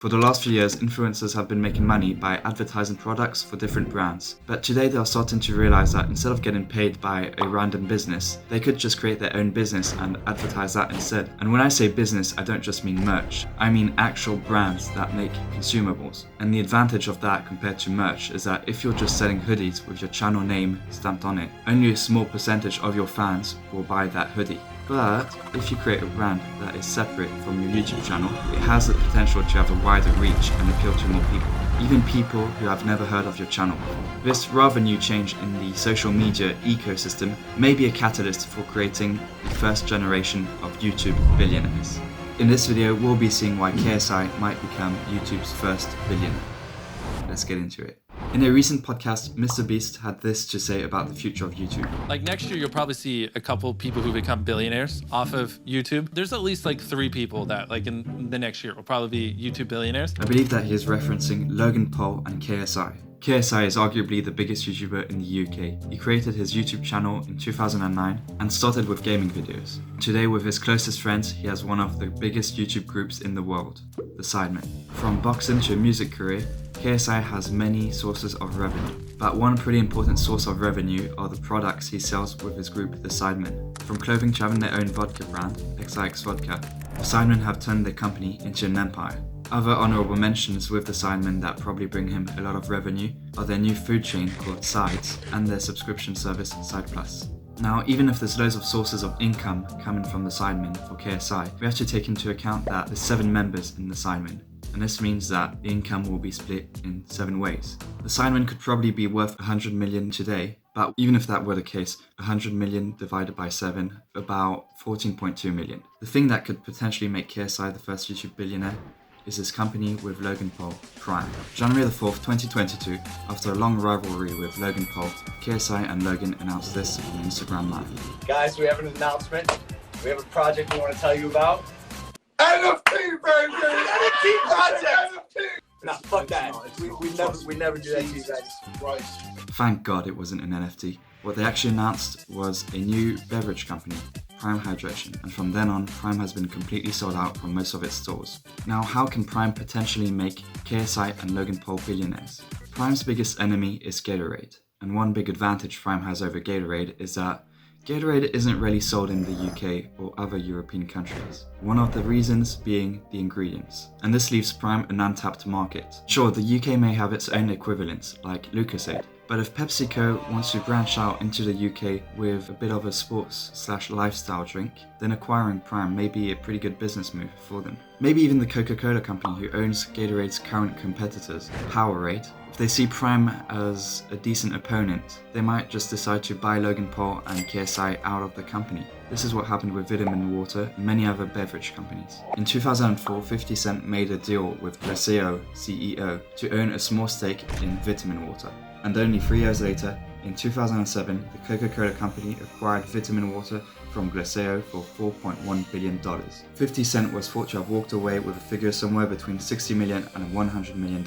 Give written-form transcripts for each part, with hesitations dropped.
For the last few years, influencers have been making money by advertising products for different brands. But today they are starting to realize that instead of getting paid by a random business, they could just create their own business and advertise that instead. And when I say business, I don't just mean merch. I mean actual brands that make consumables. And the advantage of that compared to merch is that if you're just selling hoodies with your channel name stamped on it, only a small percentage of your fans will buy that hoodie. But if you create a brand that is separate from your YouTube channel, it has the potential to have a wider reach and appeal to more people, even people who have never heard of your channel before. This rather new change in the social media ecosystem may be a catalyst for creating the first generation of YouTube billionaires. In this video, we'll be seeing why KSI might become YouTube's first billionaire. Let's get into it. In a recent podcast, MrBeast had this to say about the future of YouTube. Like next year, you'll probably see a couple people who become billionaires off of YouTube. There's at least like 3 people that like in the next year will probably be YouTube billionaires. I believe that he is referencing Logan Paul and KSI. KSI is arguably the biggest YouTuber in the UK. He created his YouTube channel in 2009 and started with gaming videos. Today, with his closest friends, he has one of the biggest YouTube groups in the world, the Sidemen. From boxing to a music career, KSI has many sources of revenue, but one pretty important source of revenue are the products he sells with his group, the Sidemen. From clothing to having their own vodka brand, XIX Vodka, the Sidemen have turned their company into an empire. Other honourable mentions with the Sidemen that probably bring him a lot of revenue are their new food chain called Sides and their subscription service Side Plus. Now, even if there's loads of sources of income coming from the Sidemen for KSI, we have to take into account that there's 7 members in the Sidemen. And this means that the income will be split in 7 ways. The Sidemen could probably be worth 100 million today, but even if that were the case, 100 million divided by 7, about 14.2 million. The thing that could potentially make KSI the first YouTube billionaire is his company with Logan Paul, Prime. January the 4th, 2022, after a long rivalry with Logan Paul, KSI and Logan announced this on Instagram Live. Guys, we have an announcement. We have a project we want to tell you about. NFT, baby! NFT project! Nah, fuck that. We never do that to you guys. Right. Thank God it wasn't an NFT. What they actually announced was a new beverage company, Prime Hydration, and from then on, Prime has been completely sold out from most of its stores. Now, how can Prime potentially make KSI and Logan Paul billionaires? Prime's biggest enemy is Gatorade, and one big advantage Prime has over Gatorade is that Gatorade isn't really sold in the UK or other European countries. One of the reasons being the ingredients. And this leaves Prime an untapped market. Sure, the UK may have its own equivalents, like Lucozade, but if PepsiCo wants to branch out into the UK with a bit of a sports/lifestyle drink, then acquiring Prime may be a pretty good business move for them. Maybe even the Coca-Cola company who owns Gatorade's current competitors, Powerade, if they see Prime as a decent opponent, they might just decide to buy Logan Paul and KSI out of the company. This is what happened with Vitamin Water and many other beverage companies. In 2004, 50 Cent made a deal with Glacéau CEO to own a small stake in Vitamin Water. And only 3 years later, in 2007, the Coca-Cola company acquired Vitamin Water from Glacéau for $4.1 billion. 50 Cent was thought to have walked away with a figure somewhere between $60 million and $100 million,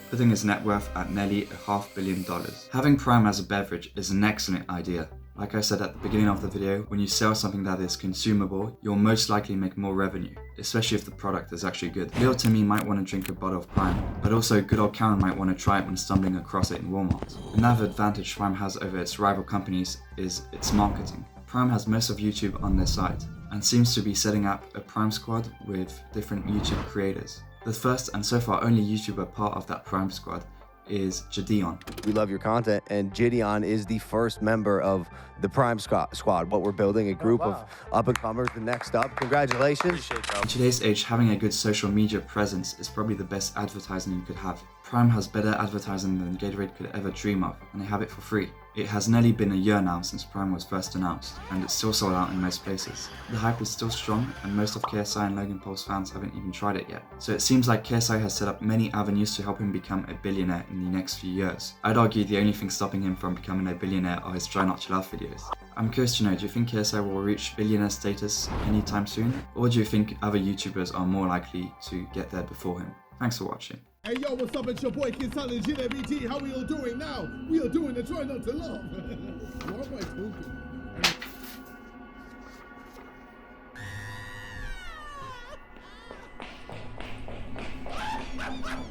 putting his net worth at nearly $500 million. Having Prime as a beverage is an excellent idea. Like I said at the beginning of the video, when you sell something that is consumable, you'll most likely make more revenue, especially if the product is actually good. Lil Timmy might want to drink a bottle of Prime, but also good old Karen might want to try it when stumbling across it in Walmart. Another advantage Prime has over its rival companies is its marketing. Prime has most of YouTube on their site, and seems to be setting up a Prime squad with different YouTube creators. The first and so far only YouTuber part of that Prime squad is Gideon. We love your content, and Gideon is the first member of the Prime Squad. What we're building, a group of up-and-comers. The next up, congratulations. In today's age, having a good social media presence is probably the best advertising you could have. Prime has better advertising than Gatorade could ever dream of, and they have it for free. It has nearly been a year now since Prime was first announced, and it's still sold out in most places. The hype is still strong, and most of KSI and Logan Paul's fans haven't even tried it yet. So it seems like KSI has set up many avenues to help him become a billionaire in the next few years. I'd argue the only thing stopping him from becoming a billionaire are his Try Not to Laugh videos. I'm curious to know, do you think KSI will reach billionaire status anytime soon? Or do you think other YouTubers are more likely to get there before him? Thanks for watching. Hey yo, what's up? It's your boy KSI, GLBT. How we all doing now? We are doing the Try Not to Laugh. What am I talking? Prime.